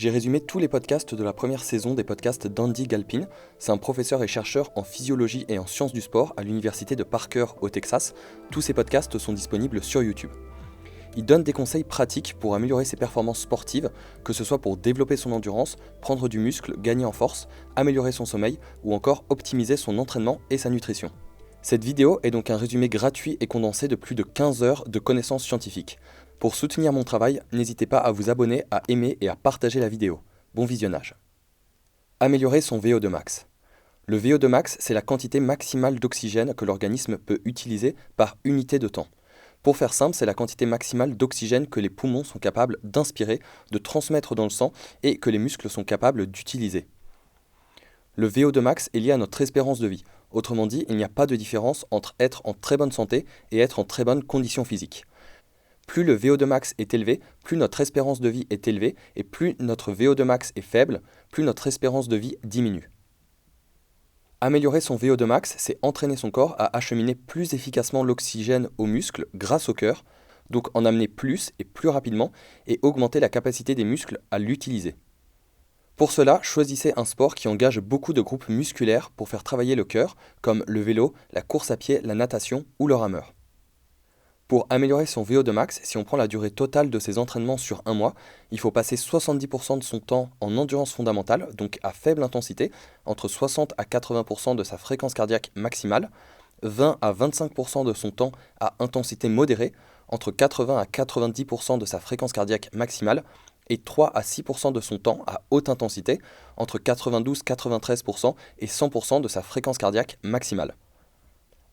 J'ai résumé tous les podcasts de la première saison des podcasts d'Andy Galpin. C'est un professeur et chercheur en physiologie et en sciences du sport à l'université de Parker au Texas. Tous ces podcasts sont disponibles sur YouTube. Il donne des conseils pratiques pour améliorer ses performances sportives, que ce soit pour développer son endurance, prendre du muscle, gagner en force, améliorer son sommeil ou encore optimiser son entraînement et sa nutrition. Cette vidéo est donc un résumé gratuit et condensé de plus de 15 heures de connaissances scientifiques. Pour soutenir mon travail, n'hésitez pas à vous abonner, à aimer et à partager la vidéo. Bon visionnage. Améliorer son VO2 max. Le VO2 max, c'est la quantité maximale d'oxygène que l'organisme peut utiliser par unité de temps. Pour faire simple, c'est la quantité maximale d'oxygène que les poumons sont capables d'inspirer, de transmettre dans le sang et que les muscles sont capables d'utiliser. Le VO2 max est lié à notre espérance de vie. Autrement dit, il n'y a pas de différence entre être en très bonne santé et être en très bonne condition physique. Plus le VO2 max est élevé, plus notre espérance de vie est élevée, et plus notre VO2 max est faible, plus notre espérance de vie diminue. Améliorer son VO2 max, c'est entraîner son corps à acheminer plus efficacement l'oxygène aux muscles grâce au cœur, donc en amener plus et plus rapidement, et augmenter la capacité des muscles à l'utiliser. Pour cela, choisissez un sport qui engage beaucoup de groupes musculaires pour faire travailler le cœur, comme le vélo, la course à pied, la natation ou le rameur. Pour améliorer son VO2 max, si on prend la durée totale de ses entraînements sur un mois, il faut passer 70% de son temps en endurance fondamentale, donc à faible intensité, entre 60 à 80% de sa fréquence cardiaque maximale, 20 à 25% de son temps à intensité modérée, entre 80 à 90% de sa fréquence cardiaque maximale, et 3 à 6% de son temps à haute intensité, entre 92-93% et 100% de sa fréquence cardiaque maximale.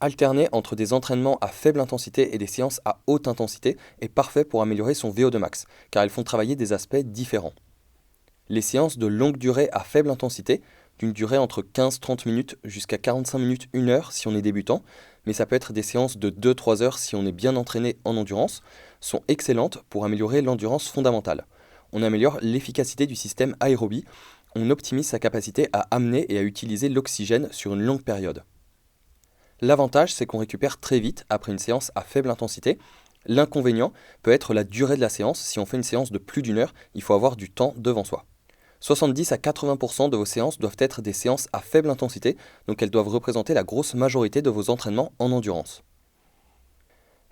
Alterner entre des entraînements à faible intensité et des séances à haute intensité est parfait pour améliorer son VO2 max, car elles font travailler des aspects différents. Les séances de longue durée à faible intensité, d'une durée entre 15-30 minutes jusqu'à 45 minutes, 1 heure si on est débutant, mais ça peut être des séances de 2-3 heures si on est bien entraîné en endurance, sont excellentes pour améliorer l'endurance fondamentale. On améliore l'efficacité du système aérobie, on optimise sa capacité à amener et à utiliser l'oxygène sur une longue période. L'avantage, c'est qu'on récupère très vite après une séance à faible intensité. L'inconvénient peut être la durée de la séance. Si on fait une séance de plus d'1 heure, il faut avoir du temps devant soi. 70 à 80% de vos séances doivent être des séances à faible intensité, donc elles doivent représenter la grosse majorité de vos entraînements en endurance.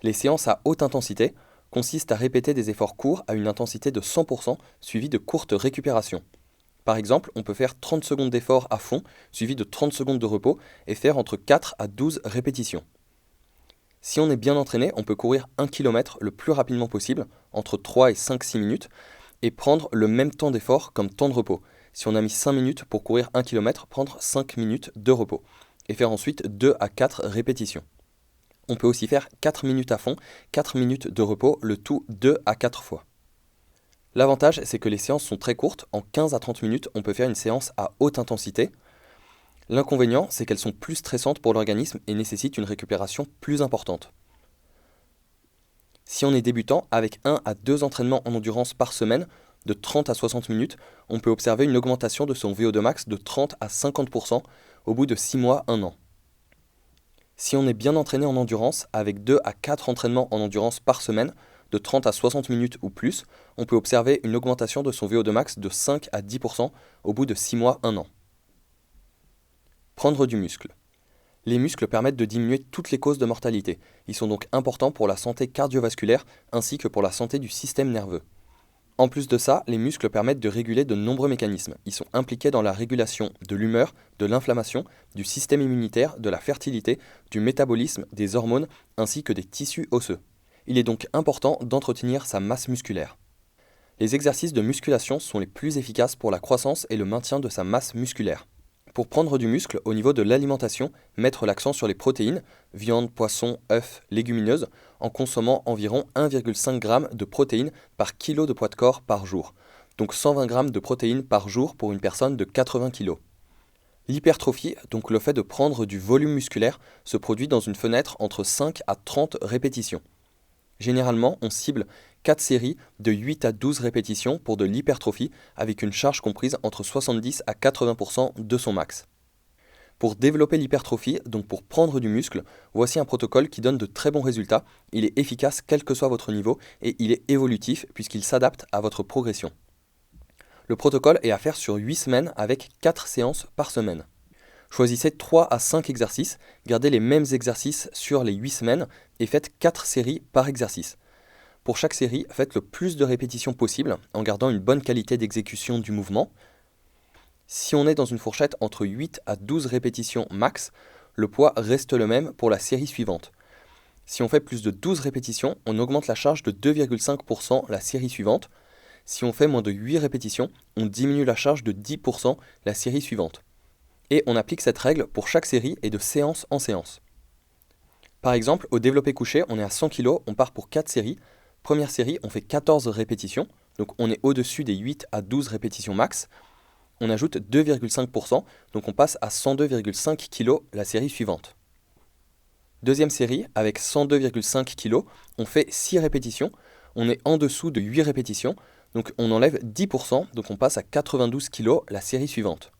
Les séances à haute intensité consistent à répéter des efforts courts à une intensité de 100% suivis de courtes récupérations. Par exemple, on peut faire 30 secondes d'effort à fond, suivi de 30 secondes de repos, et faire entre 4 à 12 répétitions. Si on est bien entraîné, on peut courir 1 km le plus rapidement possible, entre 3 et 5-6 minutes, et prendre le même temps d'effort comme temps de repos. Si on a mis 5 minutes pour courir 1 km, prendre 5 minutes de repos, et faire ensuite 2 à 4 répétitions. On peut aussi faire 4 minutes à fond, 4 minutes de repos, le tout 2 à 4 fois. L'avantage, c'est que les séances sont très courtes, en 15 à 30 minutes, on peut faire une séance à haute intensité. L'inconvénient, c'est qu'elles sont plus stressantes pour l'organisme et nécessitent une récupération plus importante. Si on est débutant, avec 1 à 2 entraînements en endurance par semaine, de 30 à 60 minutes, on peut observer une augmentation de son VO2 max de 30 à 50% au bout de 6 mois, 1 an. Si on est bien entraîné en endurance, avec 2 à 4 entraînements en endurance par semaine, de 30 à 60 minutes ou plus, on peut observer une augmentation de son VO2 max de 5 à 10% au bout de 6 mois, 1 an. Prendre du muscle. Les muscles permettent de diminuer toutes les causes de mortalité. Ils sont donc importants pour la santé cardiovasculaire ainsi que pour la santé du système nerveux. En plus de ça, les muscles permettent de réguler de nombreux mécanismes. Ils sont impliqués dans la régulation de l'humeur, de l'inflammation, du système immunitaire, de la fertilité, du métabolisme, des hormones ainsi que des tissus osseux. Il est donc important d'entretenir sa masse musculaire. Les exercices de musculation sont les plus efficaces pour la croissance et le maintien de sa masse musculaire. Pour prendre du muscle, au niveau de l'alimentation, mettre l'accent sur les protéines, viande, poisson, œufs, légumineuses, en consommant environ 1,5 g de protéines par kilo de poids de corps par jour. Donc 120 g de protéines par jour pour une personne de 80 kg. L'hypertrophie, donc le fait de prendre du volume musculaire, se produit dans une fenêtre entre 5 à 30 répétitions. Généralement, on cible 4 séries de 8 à 12 répétitions pour de l'hypertrophie avec une charge comprise entre 70 à 80% de son max. Pour développer l'hypertrophie, donc pour prendre du muscle, voici un protocole qui donne de très bons résultats. Il est efficace quel que soit votre niveau et il est évolutif puisqu'il s'adapte à votre progression. Le protocole est à faire sur 8 semaines avec 4 séances par semaine. Choisissez 3 à 5 exercices, gardez les mêmes exercices sur les 8 semaines et faites 4 séries par exercice. Pour chaque série, faites le plus de répétitions possible en gardant une bonne qualité d'exécution du mouvement. Si on est dans une fourchette entre 8 à 12 répétitions max, le poids reste le même pour la série suivante. Si on fait plus de 12 répétitions, on augmente la charge de 2,5% la série suivante. Si on fait moins de 8 répétitions, on diminue la charge de 10% la série suivante. Et on applique cette règle pour chaque série et de séance en séance. Par exemple, au développé couché, on est à 100 kg, on part pour 4 séries. Première série, on fait 14 répétitions, donc on est au-dessus des 8 à 12 répétitions max. On ajoute 2,5%, donc on passe à 102,5 kg la série suivante. Deuxième série, avec 102,5 kg, on fait 6 répétitions, on est en dessous de 8 répétitions, donc on enlève 10%, donc on passe à 92 kg la série suivante.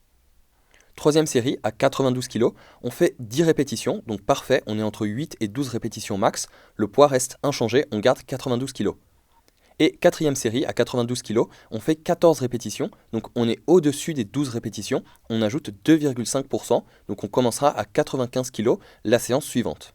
Troisième série, à 92 kg, on fait 10 répétitions, donc parfait, on est entre 8 et 12 répétitions max, le poids reste inchangé, on garde 92 kg. Et quatrième série, à 92 kg, on fait 14 répétitions, donc on est au-dessus des 12 répétitions, on ajoute 2,5%, donc on commencera à 95 kg la séance suivante.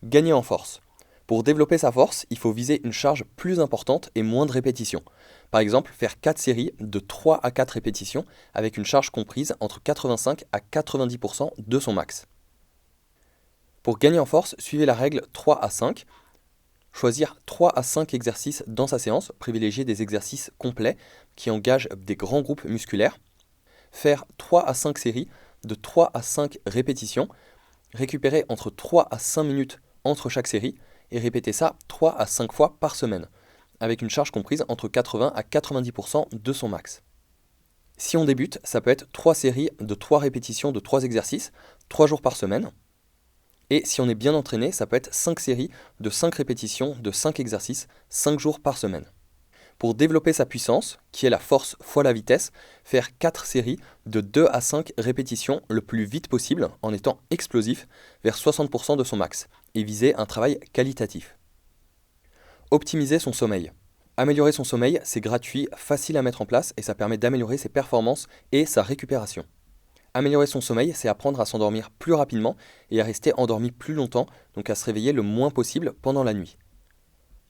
Gagner en force. Pour développer sa force, il faut viser une charge plus importante et moins de répétitions. Par exemple, faire 4 séries de 3 à 4 répétitions avec une charge comprise entre 85 à 90% de son max. Pour gagner en force, suivez la règle 3 à 5. Choisir 3 à 5 exercices dans sa séance, privilégier des exercices complets qui engagent des grands groupes musculaires. Faire 3 à 5 séries de 3 à 5 répétitions, récupérer entre 3 à 5 minutes entre chaque série et répéter ça 3 à 5 fois par semaine, avec une charge comprise entre 80 à 90% de son max. Si on débute, ça peut être 3 séries de 3 répétitions de 3 exercices, 3 jours par semaine. Et si on est bien entraîné, ça peut être 5 séries de 5 répétitions de 5 exercices, 5 jours par semaine. Pour développer sa puissance, qui est la force fois la vitesse, faire 4 séries de 2 à 5 répétitions le plus vite possible en étant explosif vers 60% de son max et viser un travail qualitatif. Optimiser son sommeil. Améliorer son sommeil, c'est gratuit, facile à mettre en place et ça permet d'améliorer ses performances et sa récupération. Améliorer son sommeil, c'est apprendre à s'endormir plus rapidement et à rester endormi plus longtemps, donc à se réveiller le moins possible pendant la nuit.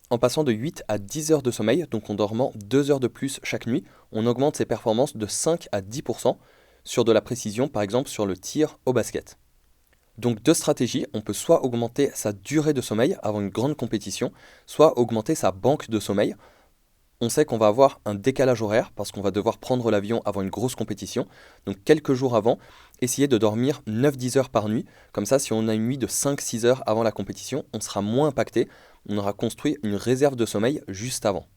En passant de 8 à 10 heures de sommeil, donc en dormant 2 heures de plus chaque nuit, on augmente ses performances de 5 à 10% sur de la précision, par exemple sur le tir au basket. Donc deux stratégies, on peut soit augmenter sa durée de sommeil avant une grande compétition, soit augmenter sa banque de sommeil. On sait qu'on va avoir un décalage horaire parce qu'on va devoir prendre l'avion avant une grosse compétition. Donc quelques jours avant, essayez de dormir 9-10 heures par nuit. Comme ça, si on a une nuit de 5-6 heures avant la compétition, on sera moins impacté. On aura construit une réserve de sommeil juste avant.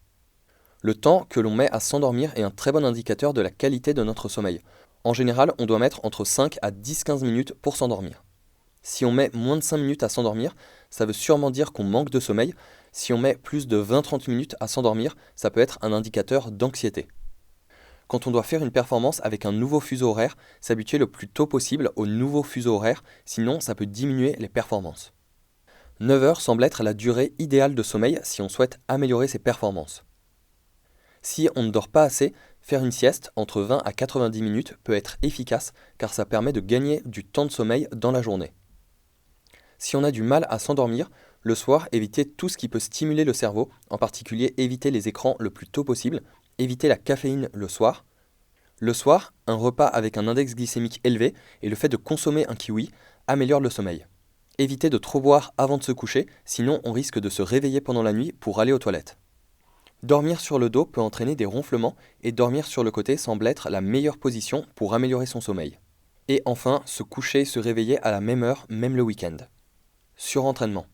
Le temps que l'on met à s'endormir est un très bon indicateur de la qualité de notre sommeil. En général, on doit mettre entre 5 à 10-15 minutes pour s'endormir. Si on met moins de 5 minutes à s'endormir, ça veut sûrement dire qu'on manque de sommeil. Si on met plus de 20-30 minutes à s'endormir, ça peut être un indicateur d'anxiété. Quand on doit faire une performance avec un nouveau fuseau horaire, s'habituer le plus tôt possible au nouveau fuseau horaire, sinon ça peut diminuer les performances. 9 heures semble être la durée idéale de sommeil si on souhaite améliorer ses performances. Si on ne dort pas assez, faire une sieste entre 20 à 90 minutes peut être efficace car ça permet de gagner du temps de sommeil dans la journée. Si on a du mal à s'endormir, le soir, évitez tout ce qui peut stimuler le cerveau, en particulier évitez les écrans le plus tôt possible, évitez la caféine le soir. Le soir, un repas avec un index glycémique élevé et le fait de consommer un kiwi améliore le sommeil. Évitez de trop boire avant de se coucher, sinon on risque de se réveiller pendant la nuit pour aller aux toilettes. Dormir sur le dos peut entraîner des ronflements et dormir sur le côté semble être la meilleure position pour améliorer son sommeil. Et enfin, se coucher et se réveiller à la même heure, même le week-end. Surentraînement.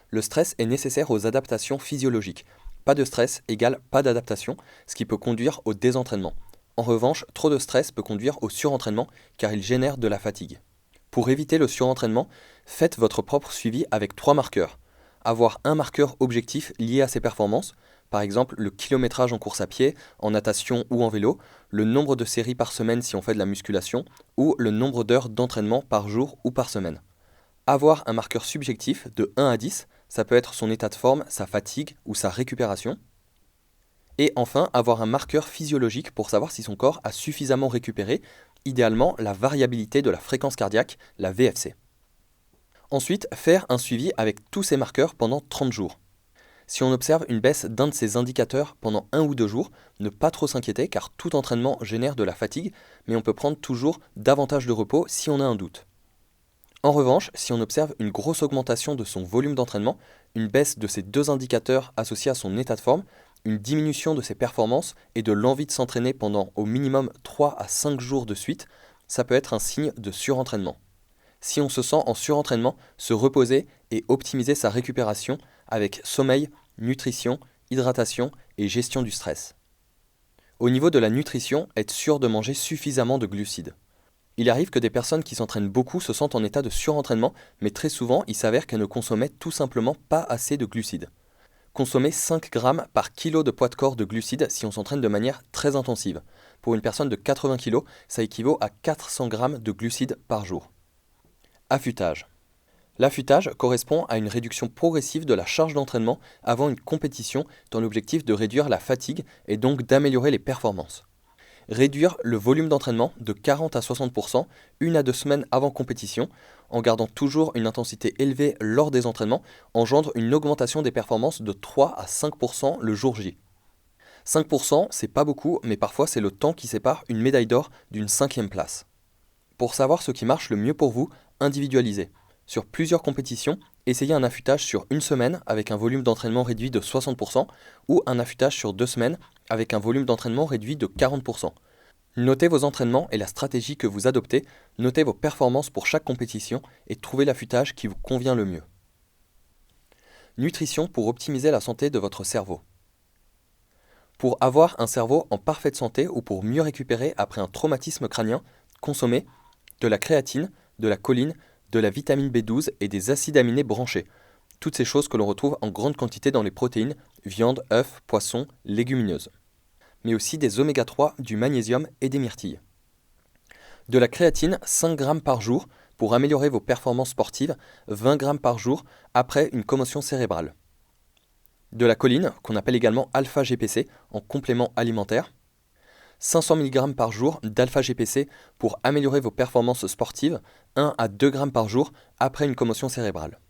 Le stress est nécessaire aux adaptations physiologiques. Pas de stress égale pas d'adaptation, ce qui peut conduire au désentraînement. En revanche, trop de stress peut conduire au surentraînement car il génère de la fatigue. Pour éviter le surentraînement, faites votre propre suivi avec 3 marqueurs. Avoir un marqueur objectif lié à ses performances, par exemple le kilométrage en course à pied, en natation ou en vélo, le nombre de séries par semaine si on fait de la musculation, ou le nombre d'heures d'entraînement par jour ou par semaine. Avoir un marqueur subjectif de 1 à 10, ça peut être son état de forme, sa fatigue ou sa récupération. Et enfin, avoir un marqueur physiologique pour savoir si son corps a suffisamment récupéré, idéalement la variabilité de la fréquence cardiaque, la VFC. Ensuite, faire un suivi avec tous ces marqueurs pendant 30 jours. Si on observe une baisse d'un de ces indicateurs pendant 1 ou 2 jours, ne pas trop s'inquiéter car tout entraînement génère de la fatigue, mais on peut prendre toujours davantage de repos si on a un doute. En revanche, si on observe une grosse augmentation de son volume d'entraînement, une baisse de ces deux indicateurs associés à son état de forme, une diminution de ses performances et de l'envie de s'entraîner pendant au minimum 3 à 5 jours de suite, ça peut être un signe de surentraînement. Si on se sent en surentraînement, se reposer et optimiser sa récupération avec sommeil, nutrition, hydratation et gestion du stress. Au niveau de la nutrition, être sûr de manger suffisamment de glucides. Il arrive que des personnes qui s'entraînent beaucoup se sentent en état de surentraînement, mais très souvent, il s'avère qu'elles ne consommaient tout simplement pas assez de glucides. Consommer 5 grammes par kilo de poids de corps de glucides si on s'entraîne de manière très intensive. Pour une personne de 80 kg, ça équivaut à 400 grammes de glucides par jour. Affûtage. L'affûtage correspond à une réduction progressive de la charge d'entraînement avant une compétition dans l'objectif de réduire la fatigue et donc d'améliorer les performances. Réduire le volume d'entraînement de 40 à 60% 1 à 2 semaines avant compétition, en gardant toujours une intensité élevée lors des entraînements, engendre une augmentation des performances de 3 à 5% le jour J. 5%, c'est pas beaucoup, mais parfois c'est le temps qui sépare une médaille d'or d'une 5e place. Pour savoir ce qui marche le mieux pour vous, individualisez. Sur plusieurs compétitions, essayez un affûtage sur 1 semaine avec un volume d'entraînement réduit de 60% ou un affûtage sur 2 semaines avec un volume d'entraînement réduit de 40%. Notez vos entraînements et la stratégie que vous adoptez, notez vos performances pour chaque compétition et trouvez l'affûtage qui vous convient le mieux. Nutrition pour optimiser la santé de votre cerveau. Pour avoir un cerveau en parfaite santé ou pour mieux récupérer après un traumatisme crânien, consommez de la créatine, de la choline, de la vitamine B12 et des acides aminés branchés. Toutes ces choses que l'on retrouve en grande quantité dans les protéines, viande, œufs, poissons, légumineuses. Mais aussi des oméga 3, du magnésium et des myrtilles. De la créatine, 5 g par jour pour améliorer vos performances sportives, 20 g par jour après une commotion cérébrale. De la choline, qu'on appelle également alpha-GPC, en complément alimentaire. 500 mg par jour d'alpha-GPC pour améliorer vos performances sportives, 1 à 2 g par jour après une commotion cérébrale.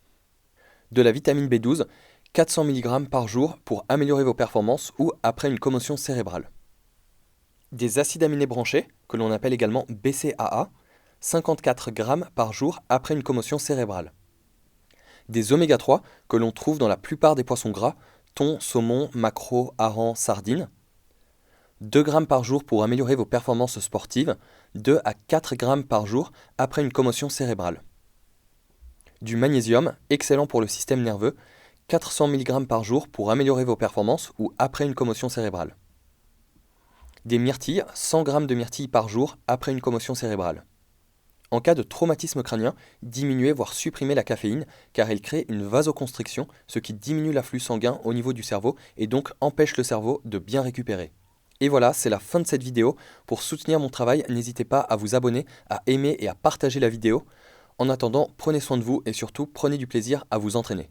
De la vitamine B12, 400 mg par jour pour améliorer vos performances ou après une commotion cérébrale. Des acides aminés branchés, que l'on appelle également BCAA, 54 g par jour après une commotion cérébrale. Des oméga 3, que l'on trouve dans la plupart des poissons gras, thon, saumon, maquereau, hareng, sardines. 2 g par jour pour améliorer vos performances sportives, 2 à 4 g par jour après une commotion cérébrale. Du magnésium, excellent pour le système nerveux, 400 mg par jour pour améliorer vos performances ou après une commotion cérébrale. Des myrtilles, 100 g de myrtilles par jour après une commotion cérébrale. En cas de traumatisme crânien, diminuez voire supprimez la caféine car elle crée une vasoconstriction, ce qui diminue l'afflux sanguin au niveau du cerveau et donc empêche le cerveau de bien récupérer. Et voilà, c'est la fin de cette vidéo. Pour soutenir mon travail, n'hésitez pas à vous abonner, à aimer et à partager la vidéo. En attendant, prenez soin de vous et surtout prenez du plaisir à vous entraîner.